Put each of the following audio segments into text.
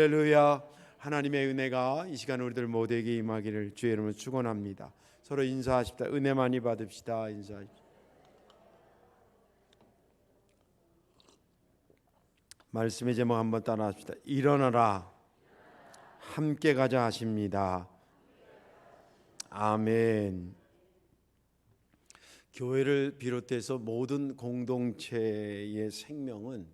할렐루야. 하나님의 은혜가 이 시간 우리들 모두에게 임하기를 주의 이름으로 축원합니다. 서로 인사하십시다. 은혜 많이 받읍시다. 인사하십시다. 말씀의 제목 한번 따라합시다. 일어나라 함께 가자 하십니다. 아멘. 교회를 비롯해서 모든 공동체의 생명은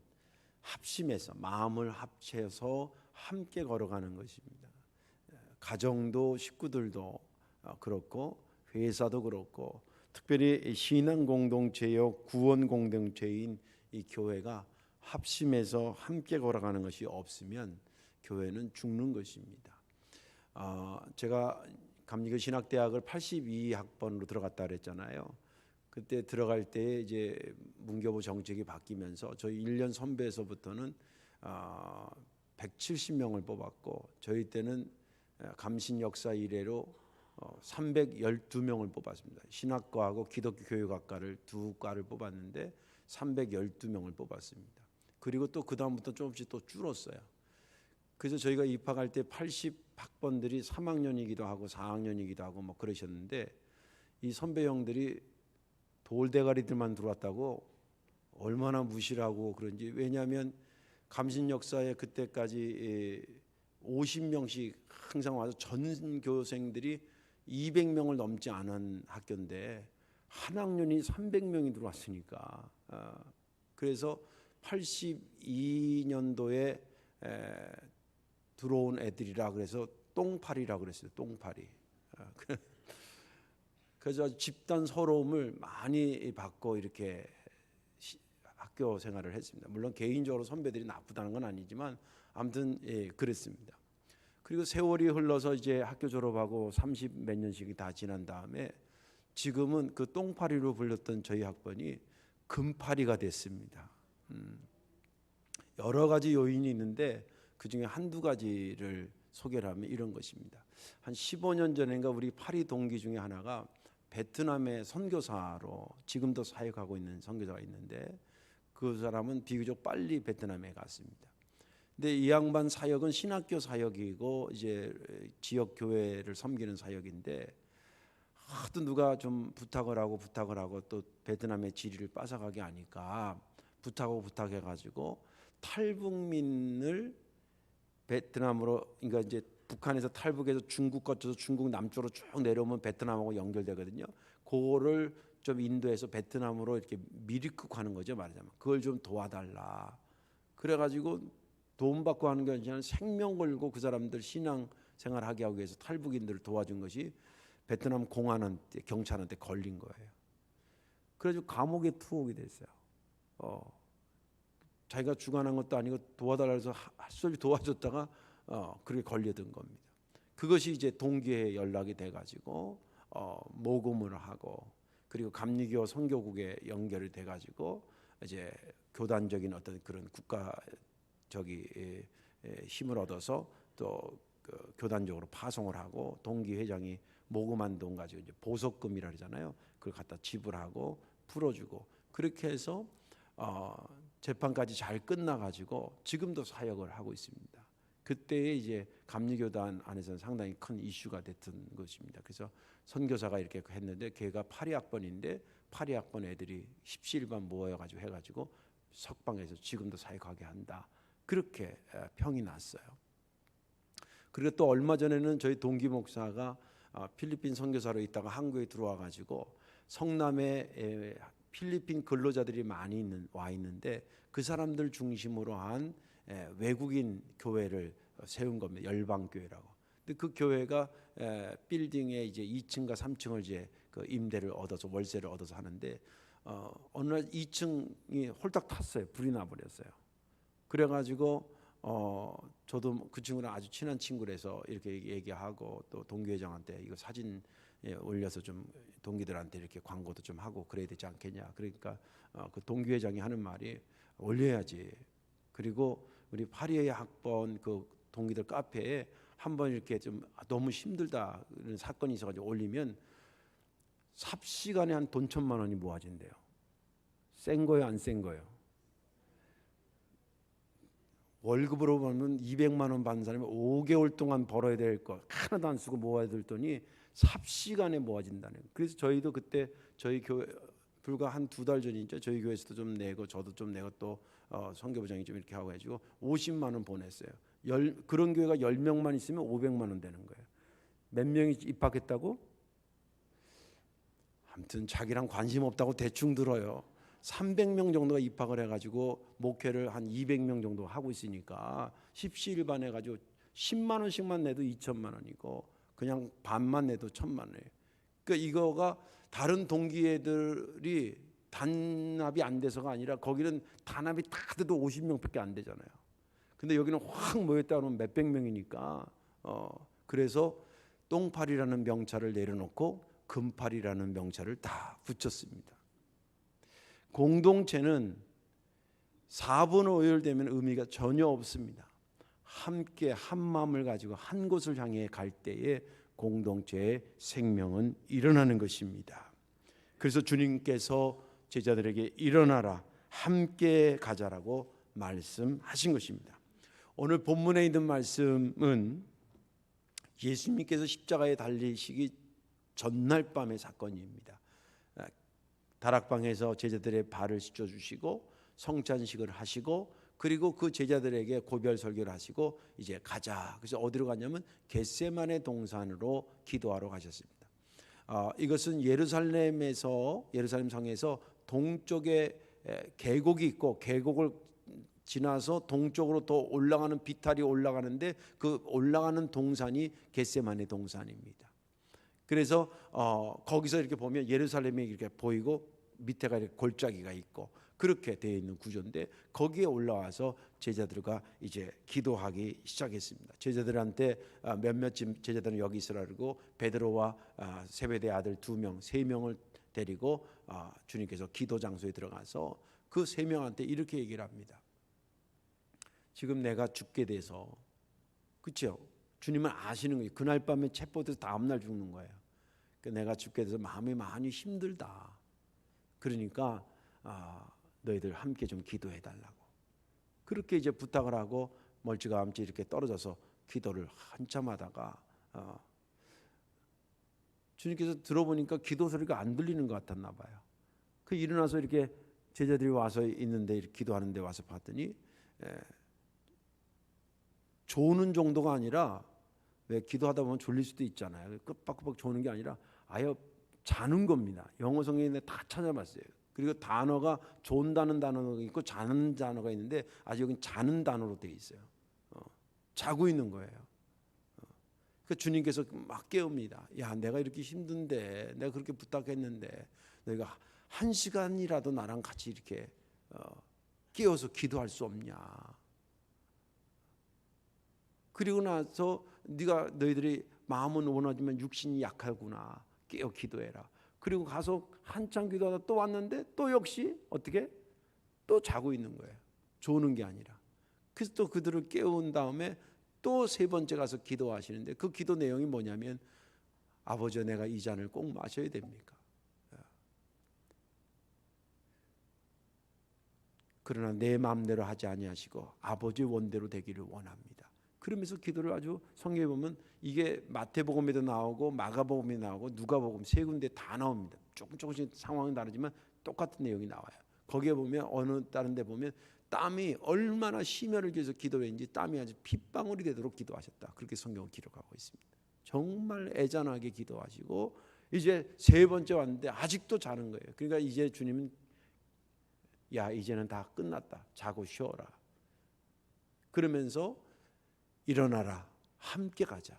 합심해서 마음을 합쳐서 함께 걸어가는 것입니다. 가정도 식구들도 그렇고 회사도 그렇고 특별히 신앙 공동체요 구원 공동체인 이 교회가 합심해서 함께 걸어가는 것이 없으면 교회는 죽는 것입니다. 제가 감리교 신학대학을 82학번으로 들어갔다 그랬잖아요. 그때 들어갈 때 이제 문교부 정책이 바뀌면서 저희 1년 선배에서부터는 170명을 뽑았고 저희 때는 감신 역사 이래로 312명을 뽑았습니다. 신학과하고 기독교 교육학과를 두 과를 뽑았는데 312명을 뽑았습니다. 그리고 또 그 다음부터 조금씩 또 줄었어요. 그래서 저희가 입학할 때 80학번들이 3학년이기도 하고 4학년이기도 하고 뭐 그러셨는데 이 선배 형들이 돌대가리들만 들어왔다고 얼마나 무시하고 그런지. 왜냐하면 감신 역사에 그때까지 50명씩 항상 와서 전교생들이 200명을 넘지 않은 학교인데 한 학년이 300명이 들어왔으니까. 그래서 82년도에 들어온 애들이라 그래서 똥파리라고 그랬어요. 똥파리. 그래서 집단 서러움을 많이 받고 이렇게 학교 생활을 했습니다. 물론 개인적으로 선배들이 나쁘다는 건 아니지만 아무튼 그랬습니다. 그리고 세월이 흘러서 이제 학교 졸업하고 30 몇 년씩이 다 지난 다음에 지금은 그 똥파리로 불렸던 저희 학번이 금파리가 됐습니다. 여러 가지 요인이 있는데 그중에 한두 가지를 소개를 하면 이런 것입니다. 한 15년 전인가 우리 파리 동기 중에 하나가 베트남의 선교사로 지금도 사역하고 있는 선교사가 있는데 그 사람은 비교적 빨리 베트남에 갔습니다. 근데 이 양반 사역은 신학교 사역이고 이제 지역 교회를 섬기는 사역인데 하도 누가 좀 부탁을 하고 또 베트남의 지리를 뺏어가게 하니까 부탁해가지고 탈북민을 베트남으로, 그러니까 이제 북한에서 탈북해서 중국 거쳐서 중국 남쪽으로 쭉 내려오면 베트남하고 연결되거든요. 그거를 좀 인도해서 베트남으로 이렇게 미리크하는 거죠, 말하자면. 그걸 좀 도와달라. 그래가지고 돈 받고 하는 게 아니라 생명 걸고 그 사람들 신앙 생활하게 하기 위해서 탈북인들을 도와준 것이 베트남 공안한테, 경찰한테 걸린 거예요. 그래서 감옥에 투옥이 됐어요. 자기가 주관한 것도 아니고 도와달라 해서 할 수 없이 도와줬다가 그렇게 걸려든 겁니다. 그것이 이제 동기에 연락이 돼가지고 모금을 하고 그리고 감리교 선교국에 연결이 돼가지고 이제 교단적인 어떤 그런 국가적인 힘을 얻어서 또 그 교단적으로 파송을 하고 동기 회장이 모금한 돈 가지고 이제 보석금이라 그러잖아요. 그걸 갖다 지불하고 풀어주고 그렇게 해서 재판까지 잘 끝나가지고 지금도 사역을 하고 있습니다. 그때에 이제 감리교단 안에서는 상당히 큰 이슈가 됐던 것입니다. 그래서 선교사가 이렇게 했는데 걔가 82학번인데 82학번 애들이 십시일반 모여가지고 해가지고 석방해서 지금도 사역하게 한다. 그렇게 평이 났어요. 그리고 또 얼마 전에는 저희 동기 목사가 필리핀 선교사로 있다가 한국에 들어와가지고 성남에 필리핀 근로자들이 많이 와 있는데 그 사람들 중심으로 한 외국인 교회를 세운 겁니다. 열방교회라고. 근데 그 교회가 빌딩에 이제 2층과 3층을 이제 그 임대를 얻어서 월세를 얻어서 하는데 어느 날 2층이 홀딱 탔어요. 불이 나버렸어요. 그래가지고 저도 그 친구랑 아주 친한 친구라서 이렇게 얘기하고 또 동기회장한테 이거 사진 올려서 좀 동기들한테 이렇게 광고도 좀 하고 그래야 되지 않겠냐. 그러니까 그 동기회장이 하는 말이 올려야지. 그리고 우리 파리의 학번 그 동기들 카페에 한번 이렇게 좀 너무 힘들다 이런 사건이 있어가지고 올리면 삽시간에 한 돈 1,000만 원이 모아진대요. 센 거예요, 안 센 거예요? 월급으로 보면 200만 원 받는 사람이 5개월 동안 벌어야 될 거 하나도 안 쓰고 모아들더니 삽시간에 모아진다는 거예요. 그래서 저희도 그때 저희 교회 불과 한 2달 전이죠. 저희 교회에서도 좀 내고 저도 좀 내고 또 선교부장이 좀 이렇게 하고 해가지고 50만 원 보냈어요. 그런 교회가 10명만 있으면 500만 원 되는 거예요. 몇 명이 입학했다고? 아무튼 자기랑 관심 없다고 대충 들어요. 300명 정도가 입학을 해가지고 목회를 한 200명 정도 하고 있으니까 십시일반 해가지고 10만 원씩만 내도 2천만 원이고 그냥 반만 내도 1,000만 원이에요. 그러니까 이거가 다른 동기 애들이 단합이 안 돼서가 아니라 거기는 단합이 다 돼도 50명밖에 안 되잖아요. 근데 여기는 확 모였다 그러면 몇백 명이니까 그래서 똥파리라는 명찰을 내려놓고 금파리라는 명찰을 다 붙였습니다. 공동체는 4분 오열되면 의미가 전혀 없습니다. 함께 한 마음을 가지고 한 곳을 향해 갈 때에 공동체의 생명은 일어나는 것입니다. 그래서 주님께서 제자들에게 일어나라 함께 가자라고 말씀하신 것입니다. 오늘 본문에 있는 말씀은 예수님께서 십자가에 달리시기 전날 밤의 사건입니다. 다락방에서 제자들의 발을 씻겨주시고 성찬식을 하시고 그리고 그 제자들에게 고별 설교를 하시고 이제 가자. 그래서 어디로 가냐면 겟세마네 동산으로 기도하러 가셨습니다. 이것은 예루살렘 성에서 동쪽에 계곡이 있고 계곡을 지나서 동쪽으로 더 올라가는 비탈이 올라가는데 그 올라가는 동산이 겟세마네 동산입니다. 그래서 거기서 이렇게 보면 예루살렘이 이렇게 보이고 밑에가 이렇게 골짜기가 있고 그렇게 되어 있는 구조인데 거기에 올라와서 제자들과 이제 기도하기 시작했습니다. 제자들한테 몇몇 제자들은 여기 있으라 그러고 베드로와 세베대 아들 2명, 3명을 데리고 주님께서 기도 장소에 들어가서 그 3명한테 이렇게 얘기를 합니다. 지금 내가 죽게 돼서 그렇죠? 주님은 아시는 거예요. 그날 밤에 체포돼서 다음날 죽는 거예요. 그러니까 내가 죽게 돼서 마음이 많이 힘들다. 그러니까 너희들 함께 좀 기도해 달라고. 그렇게 이제 부탁을 하고 멀찌감치 이렇게 떨어져서 기도를 한참 하다가 주님께서 들어보니까 기도 소리가 안 들리는 것 같았나 봐요. 그 일어나서 이렇게 제자들이 와서 있는데 이렇게 기도하는데 와서 봤더니 조는 정도가 아니라 왜 기도하다 보면 졸릴 수도 있잖아요. 끄박끄박 조는 게 아니라 아예 자는 겁니다. 영어 성경에 다 찾아봤어요. 그리고 단어가 존다는 단어가 있고 자는 단어가 있는데 아주 여기 자는 단어로 되어 있어요. 자고 있는 거예요. 그 주님께서 막 깨웁니다. 야, 내가 이렇게 힘든데 내가 그렇게 부탁했는데 너희가 1시간이라도 나랑 같이 이렇게 깨워서 기도할 수 없냐. 그리고 나서 너희들이 마음은 원하지만 육신이 약하구나. 깨어 기도해라. 그리고 가서 한참 기도하다 또 왔는데 또 역시 어떻게? 또 자고 있는 거예요. 조는 게 아니라. 그래서 또 그들을 깨운 다음에 또 3번째 가서 기도하시는데 그 기도 내용이 뭐냐면 아버지 내가 이 잔을 꼭 마셔야 됩니까? 그러나 내 마음대로 하지 아니하시고 아버지 원대로 되기를 원합니다. 그러면서 기도를 아주 성경에 보면 이게 마태복음에도 나오고 마가복음에 나오고 누가복음 3군데 다 나옵니다. 조금씩 상황은 다르지만 똑같은 내용이 나와요. 거기에 보면 어느 다른 데 보면 땀이 얼마나 심혈을 기해서 기도했는지 땀이 아주 핏방울이 되도록 기도하셨다. 그렇게 성경을 기록하고 있습니다. 정말 애잔하게 기도하시고 이제 3번째 왔는데 아직도 자는 거예요. 그러니까 이제 주님은 야 이제는 다 끝났다. 자고 쉬어라. 그러면서 일어나라 함께 가자.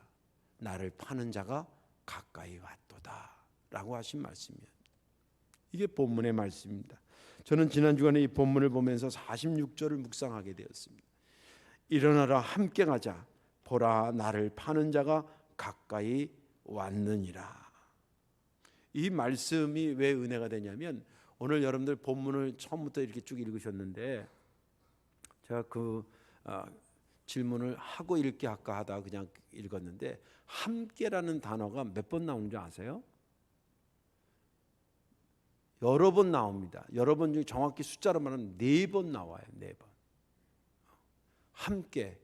나를 파는 자가 가까이 왔도다 라고 하신 말씀이에요. 이게 본문의 말씀입니다. 저는 지난 주간에 이 본문을 보면서 46절을 묵상하게 되었습니다. 일어나라 함께 가자. 보라 나를 파는 자가 가까이 왔느니라. 이 말씀이 왜 은혜가 되냐면 오늘 여러분들 본문을 처음부터 이렇게 쭉 읽으셨는데 제가 그 질문을 하고 읽게 할까 하다 그냥 읽었는데 함께라는 단어가 몇 번 나오는 줄 아세요? 여러 번 나옵니다. 여러 번 중에 정확히 숫자로 말하면 4번 나와요. 4번. 함께,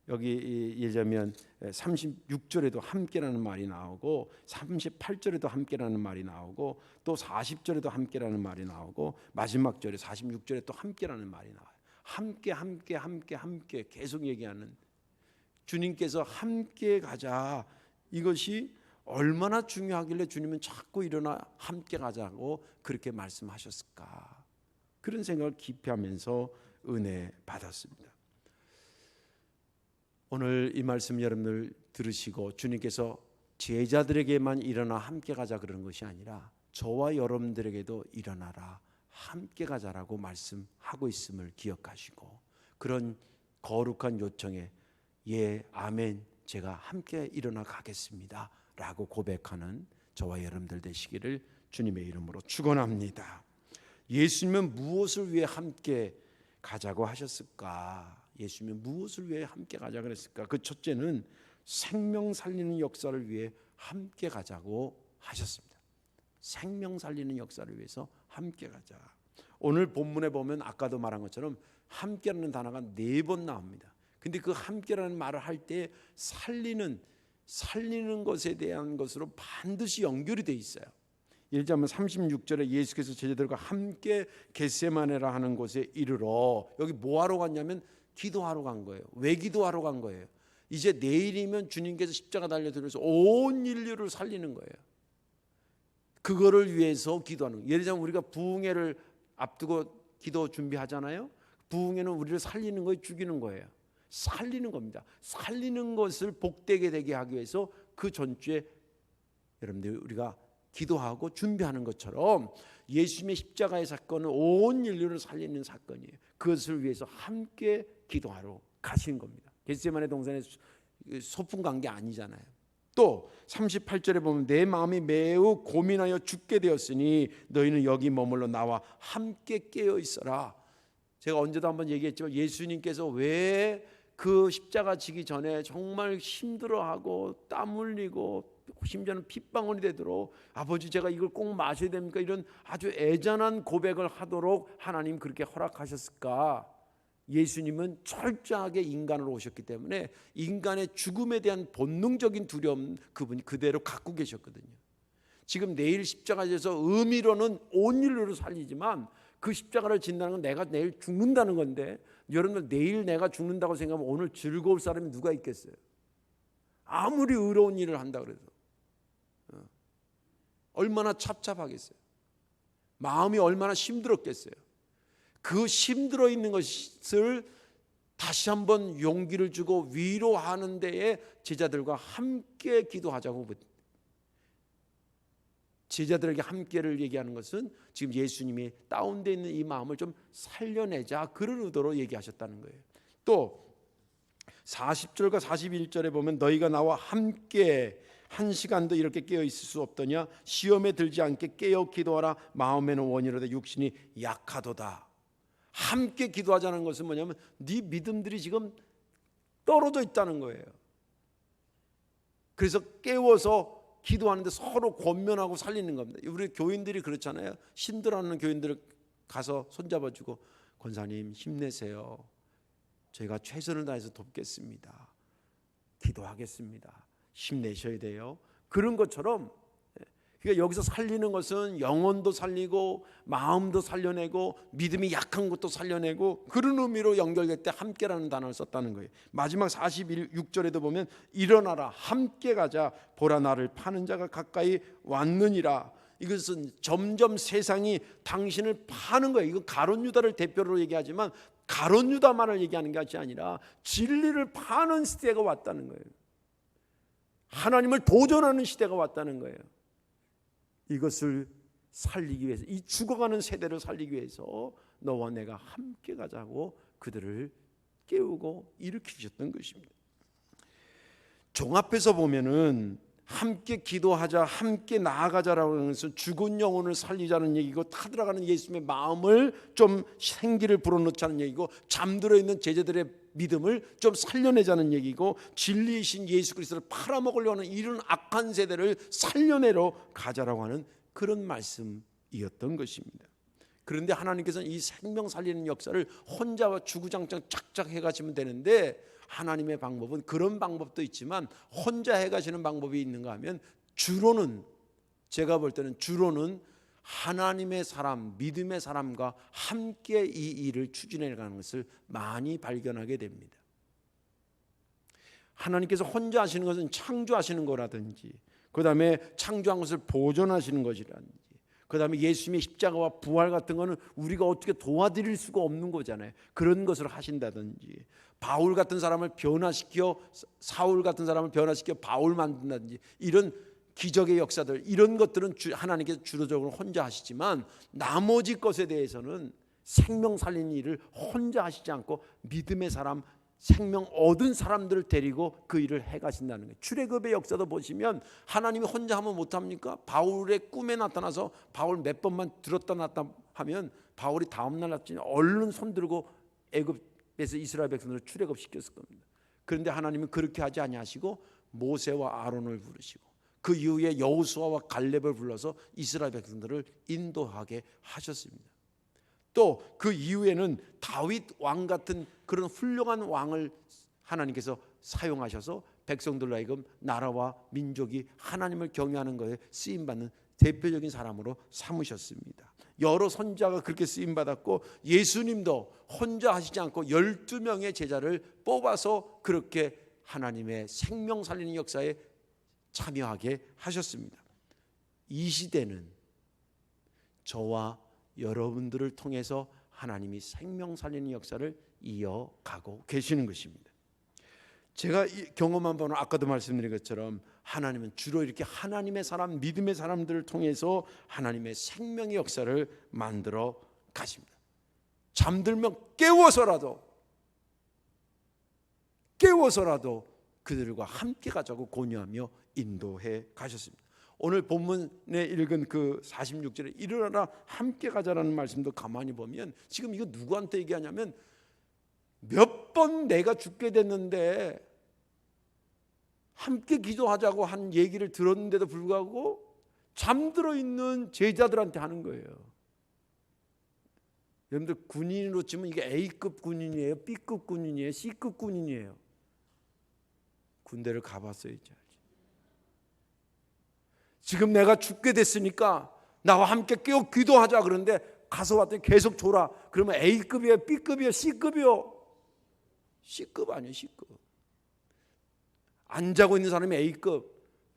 여기 예를 들면 36절에도 함께라는 말이 나오고 38절에도 함께라는 말이 나오고 또 40절에도 함께라는 말이 나오고 마지막 절에 46절에 또 함께라는 말이 나와요. 함께 함께 함께 함께 계속 얘기하는, 주님께서 함께 가자, 이것이 얼마나 중요하길래 주님은 자꾸 일어나 함께 가자고 그렇게 말씀하셨을까, 그런 생각을 깊이 하면서 은혜 받았습니다. 오늘 이 말씀 여러분들 들으시고 주님께서 제자들에게만 일어나 함께 가자 그러는 것이 아니라 저와 여러분들에게도 일어나라 함께 가자라고 말씀하고 있음을 기억하시고, 그런 거룩한 요청에 예 아멘 제가 함께 일어나 가겠습니다 라고 고백하는 저와 여러분들 되시기를 주님의 이름으로 축원합니다. 예수님은 무엇을 위해 함께 가자고 하셨을까? 예수님은 무엇을 위해 함께 가자 그랬을까? 그 첫째는 생명 살리는 역사를 위해 함께 가자고 하셨습니다. 생명 살리는 역사를 위해서 함께 가자. 오늘 본문에 보면 아까도 말한 것처럼 함께라는 단어가 4번 나옵니다. 근데 그 함께라는 말을 할 때 살리는 것에 대한 것으로 반드시 연결이 돼 있어요. 예를 들면 36절에 예수께서 제자들과 함께 겟세마네라 하는 곳에 이르러, 여기 뭐 하러 갔냐면 기도하러 간 거예요. 왜 기도하러 간 거예요? 이제 내일이면 주님께서 십자가 달려들어서 온 인류를 살리는 거예요. 그거를 위해서 기도하는 거예요. 예를 들면 우리가 부흥회를 앞두고 기도 준비하잖아요. 부흥회는 우리를 살리는 거예요, 죽이는 거예요? 살리는 겁니다. 살리는 것을 복되게 되게 하기 위해서 그 전주에 여러분들 우리가 기도하고 준비하는 것처럼 예수님의 십자가의 사건은 온 인류를 살리는 사건이에요. 그것을 위해서 함께 기도하러 가신 겁니다. 겟세마네 동산에 소풍 간 게 아니잖아요. 또 38절에 보면 내 마음이 매우 고민하여 죽게 되었으니 너희는 여기 머물러 나와 함께 깨어 있어라. 제가 언제도 한번 얘기했지만 예수님께서 왜 그 십자가 지기 전에 정말 힘들어하고 땀 흘리고 심지어는 핏방울이 되도록 아버지 제가 이걸 꼭 마셔야 됩니까? 이런 아주 애잔한 고백을 하도록 하나님 그렇게 허락하셨을까? 예수님은 철저하게 인간으로 오셨기 때문에 인간의 죽음에 대한 본능적인 두려움 그분이 그대로 갖고 계셨거든요. 지금 내일 십자가에서 의미로는 온 인류를 살리지만 그 십자가를 진다는 건 내가 내일 죽는다는 건데, 여러분들 내일 내가 죽는다고 생각하면 오늘 즐거울 사람이 누가 있겠어요? 아무리 의로운 일을 한다 그래도 얼마나 찹찹하겠어요? 마음이 얼마나 힘들었겠어요? 그 힘들어 있는 것을 다시 한번 용기를 주고 위로하는 데에 제자들과 함께 기도하자고, 제자들에게 함께를 얘기하는 것은 지금 예수님이 다운되어 있는 이 마음을 좀 살려내자, 그런 의도로 얘기하셨다는 거예요. 또 40절과 41절에 보면 너희가 나와 함께 한 시간도 이렇게 깨어 있을 수 없더냐? 시험에 들지 않게 깨어 기도하라. 마음에는 원이로되 육신이 약하도다. 함께 기도하자는 것은 뭐냐면 네 믿음들이 지금 떨어져 있다는 거예요. 그래서 깨워서 기도하는데 서로 권면하고 살리는 겁니다. 우리 교인들이 그렇잖아요. 힘들어하는 교인들을 가서 손잡아주고 권사님 힘내세요. 저희가 최선을 다해서 돕겠습니다. 기도하겠습니다. 힘내셔야 돼요. 그런 것처럼, 그러니까 여기서 살리는 것은 영혼도 살리고 마음도 살려내고 믿음이 약한 것도 살려내고, 그런 의미로 연결될 때 함께라는 단어를 썼다는 거예요. 마지막 46절에도 보면 일어나라 함께 가자 보라 나를 파는 자가 가까이 왔느니라. 이것은 점점 세상이 당신을 파는 거예요. 이건 가룟 유다를 대표로 얘기하지만 가룟 유다만을 얘기하는 것이 아니라 진리를 파는 시대가 왔다는 거예요. 하나님을 도전하는 시대가 왔다는 거예요. 이것을 살리기 위해서, 이 죽어가는 세대를 살리기 위해서 너와 내가 함께 가자고 그들을 깨우고 일으키셨던 것입니다. 종합해서 보면은 함께 기도하자, 함께 나아가자라고 하는 것은 죽은 영혼을 살리자는 얘기고, 타들어가는 예수님의 마음을 좀 생기를 불어넣자는 얘기고, 잠들어 있는 제자들의 믿음을 좀 살려내자는 얘기고, 진리이신 예수 그리스도를 팔아먹으려고 하는 이런 악한 세대를 살려내러 가자라고 하는 그런 말씀이었던 것입니다. 그런데 하나님께서는 이 생명 살리는 역사를 혼자 주구장창 쫙쫙 해가시면 되는데, 하나님의 방법은 그런 방법도 있지만 혼자 해가시는 방법이 있는가 하면, 주로는, 제가 볼 때는 주로는 하나님의 사람, 믿음의 사람과 함께 이 일을 추진해 가는 것을 많이 발견하게 됩니다. 하나님께서 혼자 하시는 것은 창조하시는 거라든지, 그 다음에 창조한 것을 보존하시는 것이라든지, 그 다음에 예수님의 십자가와 부활 같은 거는 우리가 어떻게 도와드릴 수가 없는 거잖아요. 그런 것을 하신다든지, 바울 같은 사람을 변화시켜, 사울 같은 사람을 변화시켜 바울 만든다든지, 이런 기적의 역사들, 이런 것들은 하나님께서 주도적으로 혼자 하시지만, 나머지 것에 대해서는 생명 살리는 일을 혼자 하시지 않고 믿음의 사람, 생명 얻은 사람들을 데리고 그 일을 해가신다는 거예요. 출애굽의 역사도 보시면 하나님이 혼자 하면 못합니까? 바울의 꿈에 나타나서 바울 몇 번만 들었다 놨다 하면 바울이 다음날 아침에 얼른 손들고 애굽에서 이스라엘 백성들을 출애굽시켰을 겁니다. 그런데 하나님은 그렇게 하지 아니하시고 모세와 아론을 부르시고 그 이후에 여호수아와 갈렙을 불러서 이스라엘 백성들을 인도하게 하셨습니다. 또 그 이후에는 다윗 왕 같은 그런 훌륭한 왕을 하나님께서 사용하셔서 백성들로 하여금 나라와 민족이 하나님을 경외하는 것에 쓰임받는 대표적인 사람으로 삼으셨습니다. 여러 선지자가 그렇게 쓰임받았고, 예수님도 혼자 하시지 않고 12명의 제자를 뽑아서 그렇게 하나님의 생명 살리는 역사에 참여하게 하셨습니다. 이 시대는 저와 여러분들을 통해서 하나님이 생명 살리는 역사를 이어가고 계시는 것입니다. 제가 경험한 바는 아까도 말씀드린 것처럼 하나님은 주로 이렇게 하나님의 사람, 믿음의 사람들을 통해서 하나님의 생명의 역사를 만들어 가십니다. 잠들면 깨워서라도 그들과 함께 가자고 권유하며 인도해 가셨습니다. 오늘 본문에 읽은 그 46절에 일어나라 함께 가자라는 말씀도 가만히 보면 지금 이거 누구한테 얘기하냐면, 몇 번 내가 죽게 됐는데 함께 기도하자고 한 얘기를 들었는데도 불구하고 잠들어 있는 제자들한테 하는 거예요. 여러분들 군인으로 치면 이게 A급 군인이에요, B급 군인이에요, C급 군인이에요. 군대를 가봤어야지. 지금 내가 죽게 됐으니까 나와 함께 깨어 기도하자. 그런데 가서 왔더니 계속 졸아. 그러면 A급이에요, B급이에요, C급이요? C급 아니에요, C급. 안 자고 있는 사람이 A급,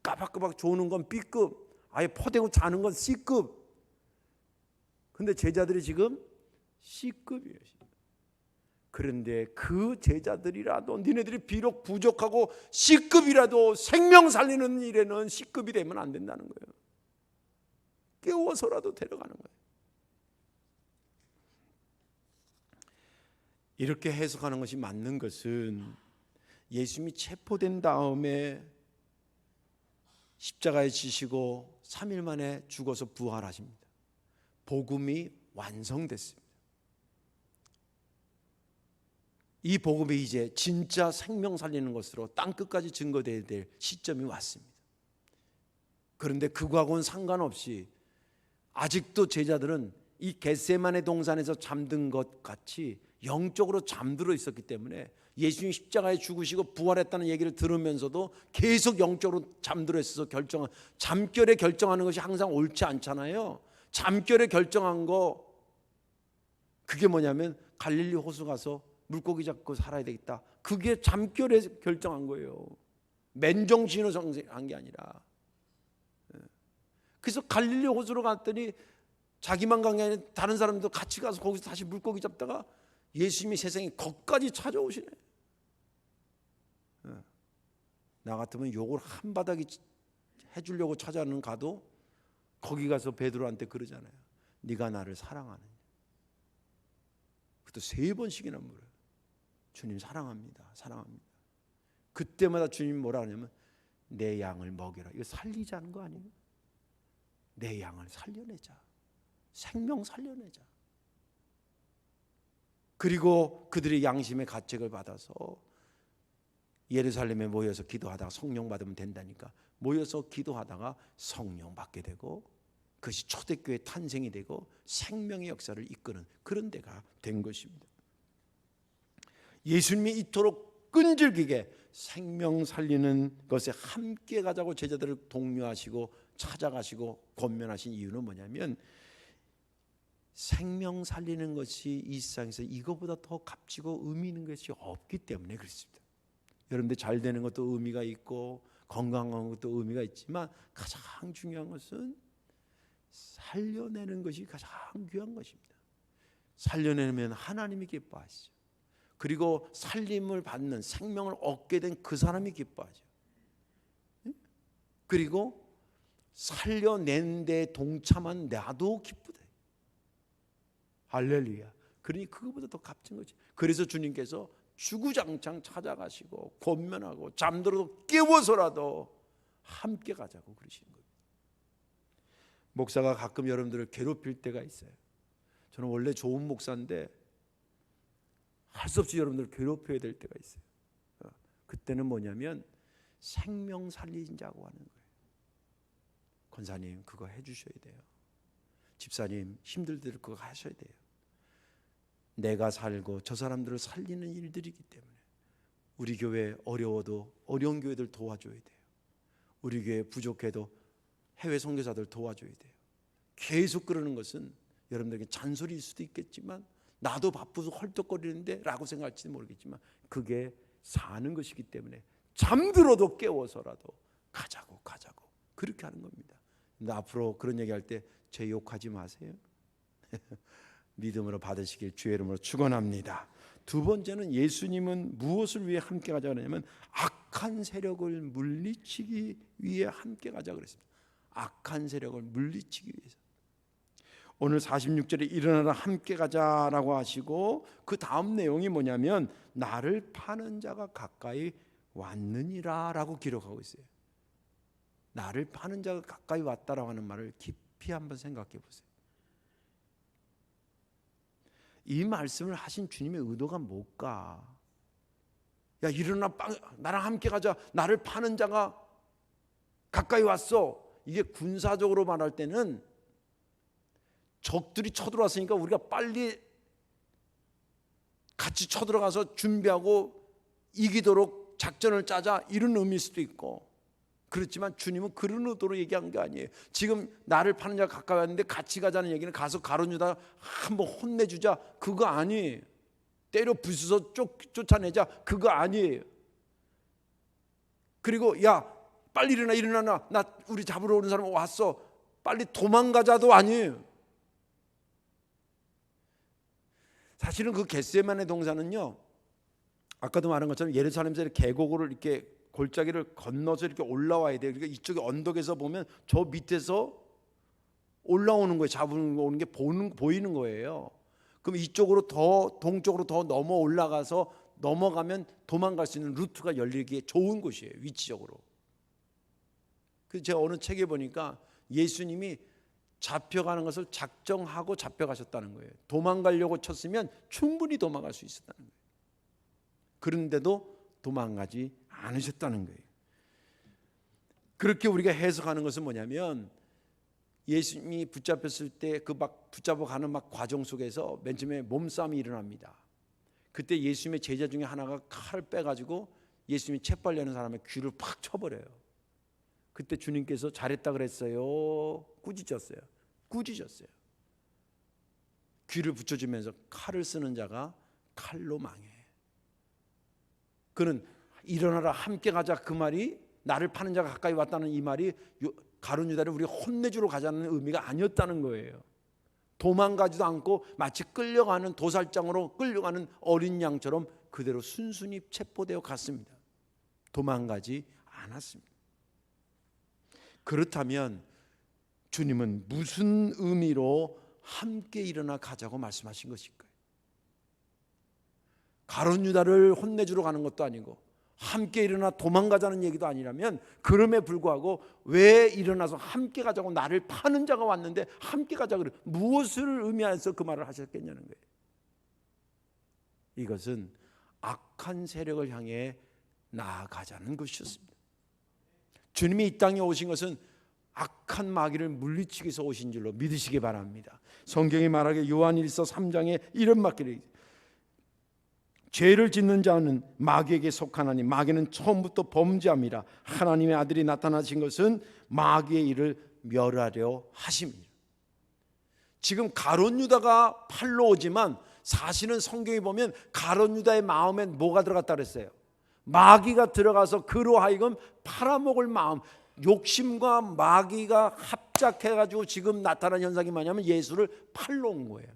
까박까박 조는 건 B급, 아예 퍼대고 자는 건 C급. 근데 제자들이 지금 C급이에요. 그런데 그 제자들이라도 니네들이 비록 부족하고 C급이라도 생명 살리는 일에는 C급이 되면 안 된다는 거예요. 깨워서라도 데려가는 거예요. 이렇게 해석하는 것이 맞는 것은, 예수님이 체포된 다음에 십자가에 지시고 3일 만에 죽어서 부활하십니다. 복음이 완성됐습니다. 이 복음이 이제 진짜 생명 살리는 것으로 땅끝까지 증거되어야 될 시점이 왔습니다. 그런데 그거하고는 상관없이 아직도 제자들은 이 겟세마네 동산에서 잠든 것 같이 영적으로 잠들어 있었기 때문에 예수님 십자가에 죽으시고 부활했다는 얘기를 들으면서도 계속 영적으로 잠들어 있어서 잠결에 결정하는 것이 항상 옳지 않잖아요. 잠결에 결정한 거, 그게 뭐냐면 갈릴리 호수 가서 물고기 잡고 살아야 되겠다. 그게 잠결에 결정한 거예요. 맨정신으로 정한 게 아니라. 그래서 갈릴리 호수로 갔더니 자기만 간 게 아니라 다른 사람도 같이 가서 거기서 다시 물고기 잡다가 예수님이 세상에 거기까지 찾아오시네. 나 같으면 욕을 한 바닥이 해주려고 찾아는 가도 거기 가서 베드로한테 그러잖아요. 네가 나를 사랑하느냐. 그것도 3번씩이나 물어요. 주님 사랑합니다. 사랑합니다. 그때마다 주님 뭐라 하냐면 내 양을 먹여라. 이거 살리자는 거 아니에요? 내 양을 살려내자. 생명 살려내자. 그리고 그들의 양심의 가책을 받아서 예루살렘에 모여서 기도하다가 성령 받으면 된다니까 모여서 기도하다가 성령 받게 되고, 그것이 초대교회 탄생이 되고 생명의 역사를 이끄는 그런 데가 된 것입니다. 예수님이 이토록 끈질기게 생명 살리는 것에 함께 가자고 제자들을 독려하시고 찾아가시고 권면하신 이유는 뭐냐면, 생명 살리는 것이 이 세상에서 이거보다 더 값지고 의미 있는 것이 없기 때문에 그렇습니다. 여러분들 잘 되는 것도 의미가 있고 건강한 것도 의미가 있지만, 가장 중요한 것은 살려내는 것이 가장 귀한 것입니다. 살려내면 하나님이 기뻐하시죠. 그리고 살림을 받는, 생명을 얻게 된 그 사람이 기뻐하죠. 그리고 살려낸 데 동참한 나도 기쁘다. 할렐루야. 그러니 그거보다 더 값진 거지. 그래서 주님께서 주구장창 찾아가시고 권면하고 잠들어도 깨워서라도 함께 가자고 그러시는 거예요. 목사가 가끔 여러분들을 괴롭힐 때가 있어요. 저는 원래 좋은 목사인데 할 수 없이 여러분들을 괴롭혀야 될 때가 있어요. 그때는 뭐냐면 생명 살리자고 하는 거예요. 권사님 그거 해주셔야 돼요. 집사님 힘들 때 그거 하셔야 돼요. 내가 살고 저 사람들을 살리는 일들이기 때문에 우리 교회 어려워도 어려운 교회들 도와줘야 돼요. 우리 교회 부족해도 해외 선교사들 도와줘야 돼요. 계속 그러는 것은 여러분들에게 잔소리일 수도 있겠지만, 나도 바쁘고 헐떡거리는데 라고 생각할지도 모르겠지만, 그게 사는 것이기 때문에 잠들어도 깨워서라도 가자고 그렇게 하는 겁니다. 근데 앞으로 그런 얘기할 때 제 욕하지 마세요. 믿음으로 받으시길 주의 이름으로 축원합니다. 두 번째는 예수님은 무엇을 위해 함께 가자 그러냐면 악한 세력을 물리치기 위해 함께 가자 그랬습니다. 악한 세력을 물리치기 위해서. 오늘 46절에 일어나라 함께 가자라고 하시고, 그 다음 내용이 뭐냐면 나를 파는 자가 가까이 왔느니라 라고 기록하고 있어요. 나를 파는 자가 가까이 왔다라고 하는 말을 깊이 한번 생각해 보세요. 이 말씀을 하신 주님의 의도가 뭘까? 야 일어나 나랑 함께 가자. 나를 파는 자가 가까이 왔어. 이게 군사적으로 말할 때는 적들이 쳐들어왔으니까 우리가 빨리 같이 쳐들어가서 준비하고 이기도록 작전을 짜자, 이런 의미일 수도 있고, 그렇지만 주님은 그런 의도로 얘기한 게 아니에요. 지금 나를 파는 자가 가까이 왔는데 같이 가자는 얘기는 가서 가룟 유다 한번 혼내주자 그거 아니에요. 때려 부숴서 쫓아내자 그거 아니에요. 그리고 야 빨리 일어나 나 우리 잡으러 오는 사람 왔어 빨리 도망가자도 아니에요. 사실은 그 겟세마네 동산은요, 아까도 말한 것처럼 예루살렘에서 계곡으를 이렇게 골짜기를 건너서 이렇게 올라와야 돼요. 그러니까 이쪽에 언덕에서 보면 저 밑에서 올라오는 거예요. 잡으는 오는 게 보이는 거예요. 그럼 이쪽으로 더 동쪽으로 더 넘어 올라가서 넘어가면 도망갈 수 있는 루트가 열리기에 좋은 곳이에요. 위치적으로. 그래서 제가 어느 책에 보니까 예수님이 잡혀가는 것을 작정하고 잡혀가셨다는 거예요. 도망가려고 쳤으면 충분히 도망갈 수 있었다는 거예요. 그런데도 도망가지 않으셨다는 거예요. 그렇게 우리가 해석하는 것은 뭐냐면, 예수님이 붙잡혔을 때 그 막 붙잡아가는 막 과정 속에서 맨 처음에 몸싸움이 일어납니다. 그때 예수님의 제자 중에 하나가 칼을 빼가지고 예수님이 채빨려는 사람의 귀를 팍 쳐버려요. 그때 주님께서 잘했다 그랬어요? 꾸짖었어요? 꾸짖었어요. 귀를 붙여주면서 칼을 쓰는 자가 칼로 망해. 그는 일어나라 함께 가자 그 말이, 나를 파는 자가 가까이 왔다는 이 말이 가룟 유다를 우리 혼내주러 가자는 의미가 아니었다는 거예요. 도망가지도 않고 마치 끌려가는 도살장으로 끌려가는 어린 양처럼 그대로 순순히 체포되어 갔습니다. 도망가지 않았습니다. 그렇다면 주님은 무슨 의미로 함께 일어나 가자고 말씀하신 것일까요? 가룟 유다를 혼내주러 가는 것도 아니고 함께 일어나 도망가자는 얘기도 아니라면, 그럼에 불구하고 왜 일어나서 함께 가자고, 나를 파는 자가 왔는데 함께 가자 그래, 무엇을 의미해서 그 말을 하셨겠냐는 거예요. 이것은 악한 세력을 향해 나아가자는 것이었습니다. 주님이 이 땅에 오신 것은 악한 마귀를 물리치기 위해서 오신 줄로 믿으시기 바랍니다. 성경이 말하기에 요한일서 3장에 이런 말씀이, 죄를 짓는 자는 마귀에게 속하나니 마귀는 처음부터 범죄함이라. 하나님의 아들이 나타나신 것은 마귀의 일을 멸하려 하심이라. 지금 가룟 유다가 팔로 오지만 사실은 성경에 보면 가룟 유다의 마음엔 뭐가 들어갔다 그랬어요? 마귀가 들어가서 그로 하여금 팔아먹을 마음, 욕심과 마귀가 합작해가지고 지금 나타난 현상이 뭐냐면 예수를 팔러 온 거예요.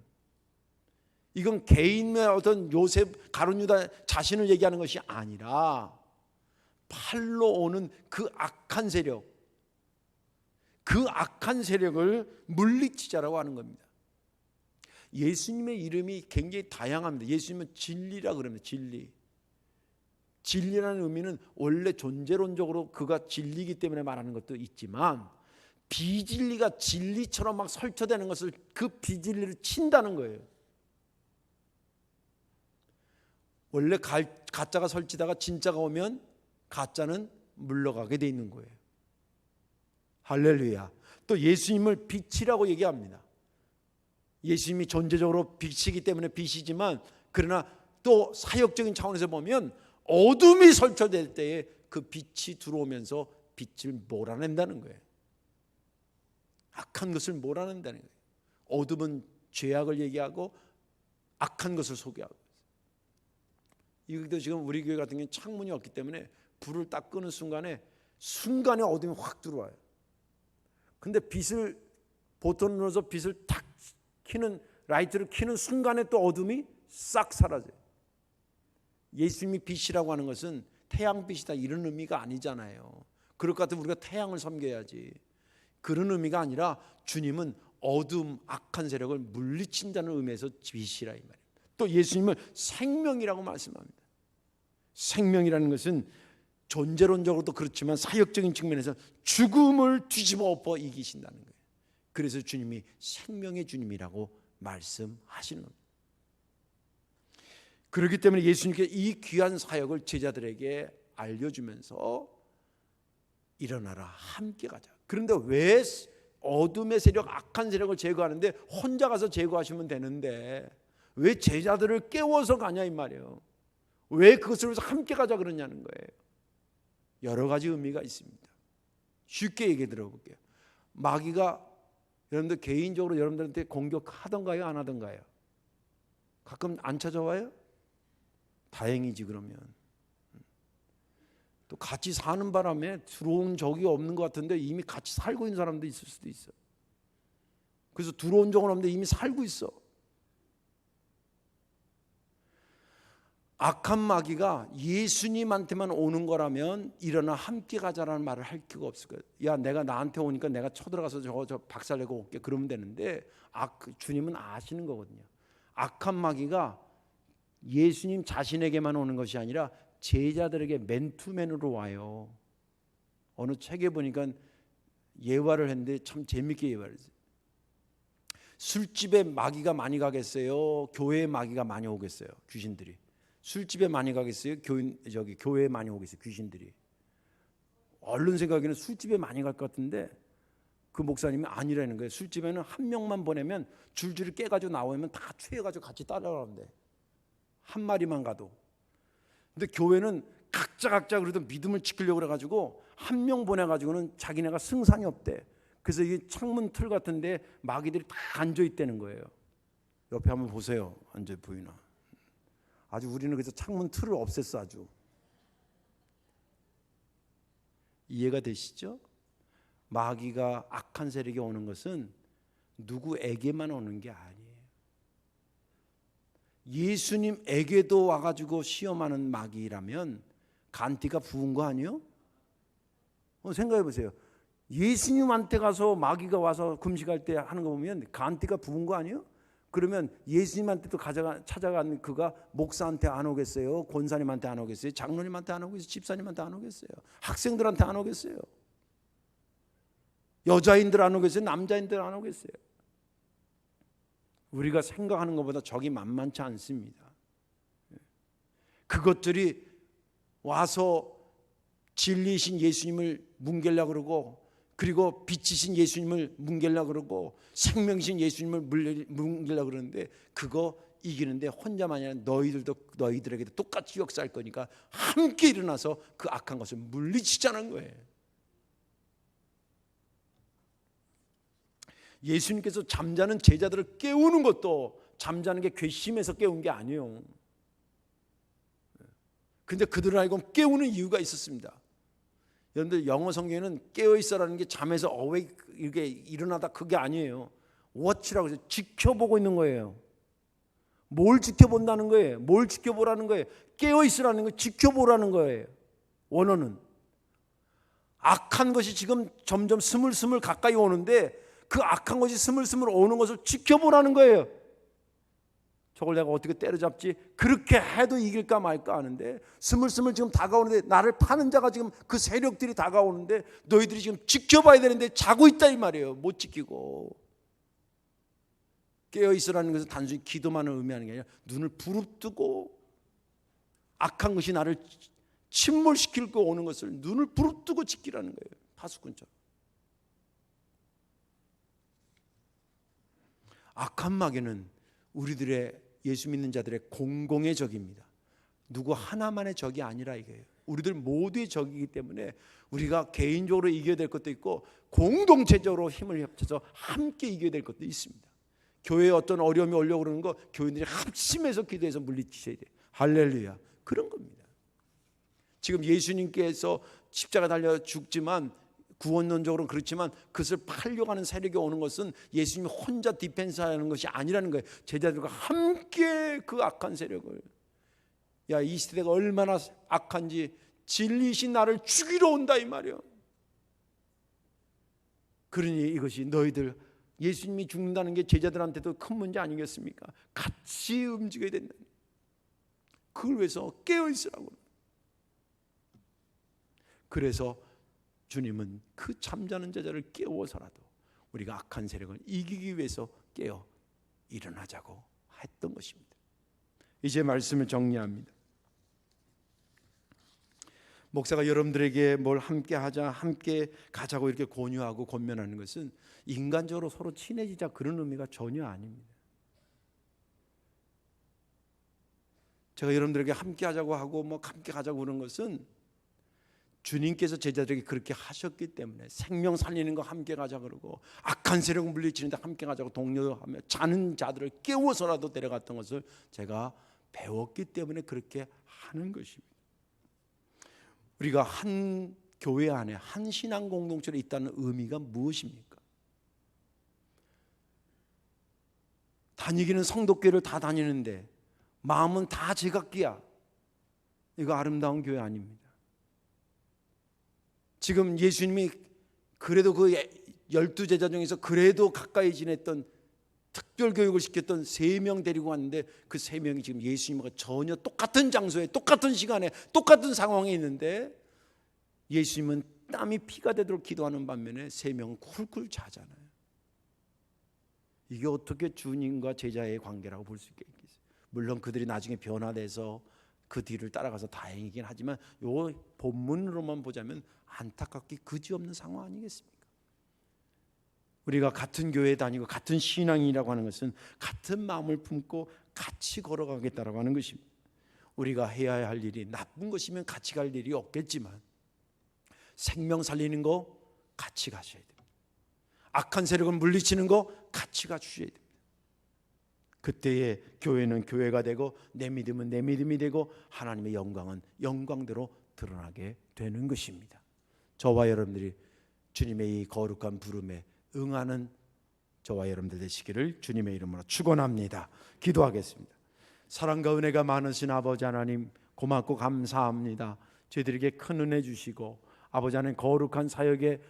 이건 개인의 어떤 요셉, 가룟 유다 자신을 얘기하는 것이 아니라 팔러 오는 그 악한 세력, 그 악한 세력을 물리치자라고 하는 겁니다. 예수님의 이름이 굉장히 다양합니다. 예수님은 진리라 그럽니다. 진리. 진리라는 의미는 원래 존재론적으로 그가 진리이기 때문에 말하는 것도 있지만, 비진리가 진리처럼 막 설쳐되는 것을, 그 비진리를 친다는 거예요. 원래 가짜가 설치다가 진짜가 오면 가짜는 물러가게 돼 있는 거예요. 할렐루야. 또 예수님을 빛이라고 얘기합니다. 예수님이 존재적으로 빛이기 때문에 빛이지만, 그러나 또 사역적인 차원에서 보면 어둠이 설쳐될 때에 그 빛이 들어오면서 빛을 몰아낸다는 거예요. 악한 것을 몰아낸다는 거예요. 어둠은 죄악을 얘기하고 악한 것을 소개하고 있어요. 이것도 지금 우리 교회 같은 경우는 창문이 없기 때문에 불을 딱 끄는 순간에 어둠이 확 들어와요. 근데 빛을 보통 눌러서 빛을 탁 켜는, 라이트를 켜는 순간에 또 어둠이 싹 사라져요. 예수님이 빛이라고 하는 것은 태양빛이다 이런 의미가 아니잖아요. 그럴 것 같으면 우리가 태양을 섬겨야지. 그런 의미가 아니라 주님은 어둠, 악한 세력을 물리친다는 의미에서 빛이라 이 말이에요. 또 예수님을 생명이라고 말씀합니다. 생명이라는 것은 존재론적으로도 그렇지만 사역적인 측면에서 죽음을 뒤집어 엎어 이기신다는 거예요. 그래서 주님이 생명의 주님이라고 말씀하시는 겁니다. 그렇기 때문에 예수님께서 이 귀한 사역을 제자들에게 알려주면서 일어나라, 함께 가자. 그런데 왜 어둠의 세력, 악한 세력을 제거하는데 혼자 가서 제거하시면 되는데 왜 제자들을 깨워서 가냐 이 말이에요. 왜 그것을 위해서 함께 가자 그러냐는 거예요. 여러 가지 의미가 있습니다. 쉽게 얘기 들어볼게요. 마귀가 여러분들 개인적으로 여러분들한테 공격하던가요, 안 하던가요? 가끔 안 찾아와요? 다행이지. 그러면 또 같이 사는 바람에 들어온 적이 없는 것 같은데 이미 같이 살고 있는 사람도 있을 수도 있어. 그래서 들어온 적은 없는데 이미 살고 있어. 악한 마귀가 예수님한테만 오는 거라면 일어나 함께 가자라는 말을 할 필요가 없을 거예요. 야, 내가 나한테 오니까 내가 쳐들어가서 저 박살내고 올게 그러면 되는데, 주님은 아시는 거거든요. 악한 마귀가 예수님 자신에게만 오는 것이 아니라 제자들에게 맨투맨으로 와요. 어느 책에 보니까 예화를 했는데 참 재밌게 예화를 했어요. 술집에 마귀가 많이 가겠어요? 교회에 마귀가 많이 오겠어요? 귀신들이. 술집에 많이 가겠어요? 교회에 많이 오겠어요? 귀신들이. 얼른 생각에는 술집에 많이 갈 것 같은데 그 목사님이 아니라는 거예요. 술집에는 한 명만 보내면 줄줄이 깨가지고 나오면 다 취해가지고 같이 따라가는데 한 마리만 가도. 근데 교회는 각자 그래도 믿음을 지키려고 그래가지고 한 명 보내가지고는 자기네가 승산이 없대. 그래서 이 창문 틀 같은데 마귀들이 다 앉아 있다는 거예요. 옆에 한번 보세요. 앉아 보이나. 아주 우리는 그래서 창문 틀을 없앴어. 아주 이해가 되시죠? 마귀가 악한 세력이 오는 것은 누구에게만 오는 게 아니에요. 예수님에게도 와가지고 시험하는 마귀라면 간띠가 부은 거 아니에요? 생각해 보세요. 예수님한테 가서 마귀가 와서 금식할 때 하는 거 보면 간띠가 부은 거 아니에요? 그러면 예수님한테도 찾아간 그가 목사한테 안 오겠어요? 권사님한테 안 오겠어요? 장로님한테 안 오겠어요? 집사님한테 안 오겠어요? 학생들한테 안 오겠어요? 여자인들 안 오겠어요? 남자인들 안 오겠어요? 우리가 생각하는 것보다 적이 만만치 않습니다. 그것들이 와서 진리이신 예수님을 뭉개려고 그러고 그리고 빛이신 예수님을 뭉개려고 그러고 생명이신 예수님을 뭉개려고 그러는데 그거 이기는데 혼자만이 아니라 너희들에게도 똑같이 역사할 거니까 함께 일어나서 그 악한 것을 물리치자는 거예요. 예수님께서 잠자는 제자들을 깨우는 것도 잠자는 게 괘씸해서 깨운 게 아니에요. 근데 그들을 알고 깨우는 이유가 있었습니다. 여러분들 영어 성경에는 깨어 있어라는 게 잠에서 awake 이렇게 일어나다 그게 아니에요. watch라고 해서 지켜보고 있는 거예요. 뭘 지켜본다는 거예요? 뭘 지켜보라는 거예요? 깨어 있으라는 거 지켜보라는 거예요. 원어는 악한 것이 지금 점점 스물스물 가까이 오는데 그 악한 것이 스물스물 오는 것을 지켜보라는 거예요. 저걸 내가 어떻게 때려잡지? 그렇게 해도 이길까 말까 하는데 스물스물 지금 다가오는데 나를 파는 자가 지금 그 세력들이 다가오는데 너희들이 지금 지켜봐야 되는데 자고 있다 이 말이에요. 못 지키고. 깨어있으라는 것은 단순히 기도만을 의미하는 게 아니라 눈을 부릅뜨고 악한 것이 나를 침몰시키고 오는 것을 눈을 부릅뜨고 지키라는 거예요. 파수꾼처럼. 악한 마귀는 우리들의 예수 믿는 자들의 공공의 적입니다. 누구 하나만의 적이 아니라 이거예요. 우리들 모두의 적이기 때문에 우리가 개인적으로 이겨야 될 것도 있고 공동체적으로 힘을 합쳐서 함께 이겨야 될 것도 있습니다. 교회에 어떤 어려움이 오려고 그러는 거 교인들이 합심해서 기도해서 물리치셔야 돼요. 할렐루야. 그런 겁니다. 지금 예수님께서 십자가 달려 죽지만 구원론적으로는 그렇지만 그것을 팔려고 하는 세력이 오는 것은 예수님이 혼자 디펜스하는 것이 아니라는 거예요. 제자들과 함께 그 악한 세력을, 야, 이 시대가 얼마나 악한지 진리신 나를 죽이러 온다 이 말이에요. 그러니 이것이 너희들 예수님이 죽는다는 게 제자들한테도 큰 문제 아니겠습니까? 같이 움직여야 된다. 그걸 위해서 깨어있으라고. 그래서 주님은 그 잠자는 제자를 깨워서라도 우리가 악한 세력을 이기기 위해서 깨어 일어나자고 했던 것입니다. 이제 말씀을 정리합니다. 목사가 여러분들에게 뭘 함께 하자, 함께 가자고 이렇게 권유하고 권면하는 것은 인간적으로 서로 친해지자 그런 의미가 전혀 아닙니다. 제가 여러분들에게 함께 하자고 하고 뭐 함께 가자고 그런 것은 주님께서 제자들에게 그렇게 하셨기 때문에 생명 살리는 거 함께 가자 그러고 악한 세력 물리치는데 함께 가자고 독려하며 자는 자들을 깨워서라도 데려갔던 것을 제가 배웠기 때문에 그렇게 하는 것입니다. 우리가 한 교회 안에 한 신앙 공동체로 있다는 의미가 무엇입니까? 다니기는 성도교회를 다 다니는데 마음은 다 제각기야. 이거 아름다운 교회 아닙니다. 지금 예수님이 그래도 그 12제자 중에서 그래도 가까이 지냈던 특별 교육을 시켰던 3명 데리고 왔는데 그 3명이 지금 예수님과 전혀 똑같은 장소에 똑같은 시간에 똑같은 상황에 있는데 예수님은 땀이 피가 되도록 기도하는 반면에 3명은 쿨쿨 자잖아요. 이게 어떻게 주님과 제자의 관계라고 볼 수 있겠어요? 물론 그들이 나중에 변화돼서 그 뒤를 따라가서 다행이긴 하지만 요 본문으로만 보자면 안타깝게 그지없는 상황 아니겠습니까? 우리가 같은 교회에 다니고 같은 신앙이라고 하는 것은 같은 마음을 품고 같이 걸어가겠다라고 하는 것입니다. 우리가 해야 할 일이 나쁜 것이면 같이 갈 일이 없겠지만 생명 살리는 거 같이 가셔야 됩니다. 악한 세력을 물리치는 거 같이 가주셔야 됩니다. 그때의 교회는 교회가 되고 내 믿음은 내 믿음이 되고 하나님의 영광은 영광대로 드러나게 되는 것입니다. 저와 여러분들이 주님의 이 거룩한 부름에 응하는 저와 여러분들 되시기를 주님의 이름으로 축원합니다. 기도하겠습니다. 사랑과 은혜가 많으신 아버지 하나님 고맙고 감사합니다. 저희들에게 큰 은혜 주시고 아버지 하나님 거룩한 사역에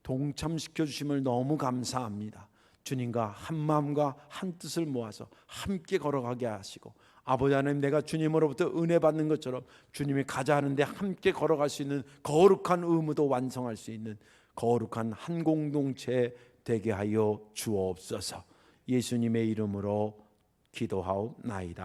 동참시켜 주심을 너무 감사합니다. 주님과 한 마음과 한 뜻을 모아서 함께 걸어가게 하시고 아버지 하나님 내가 주님으로부터 은혜 받는 것처럼 주님이 가자 하는데 함께 걸어갈 수 있는 거룩한 의무도 완성할 수 있는 거룩한 한 공동체 되게 하여 주옵소서. 예수님의 이름으로 기도하옵나이다.